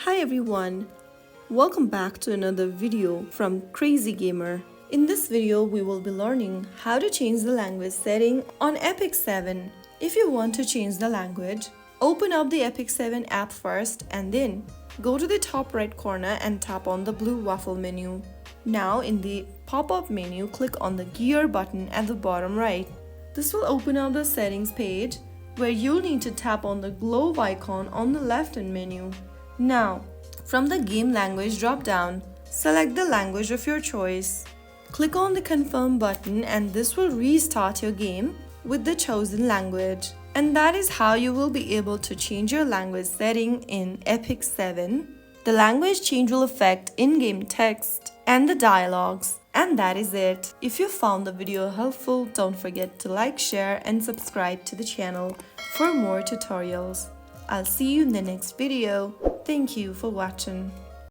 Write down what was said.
Hi everyone, welcome back to another video from Crazy Gamer. In this video, we will be learning how to change the language setting on Epic 7. If you want to change the language, open up the Epic 7 app first and then go to the top right corner and tap on the blue waffle menu. Now in the pop-up menu, click on the gear button at the bottom right. This will open up the settings page where you'll need to tap on the globe icon on the left-hand menu. Now, from the game language drop-down, select the language of your choice. Click on the confirm button and this will restart your game with the chosen language. And that is how you will be able to change your language setting in Epic 7. The language change will affect in-game text and the dialogues. And that is it. If you found the video helpful, don't forget to like, share and subscribe to the channel for more tutorials. I'll see you in the next video. Thank you for watching.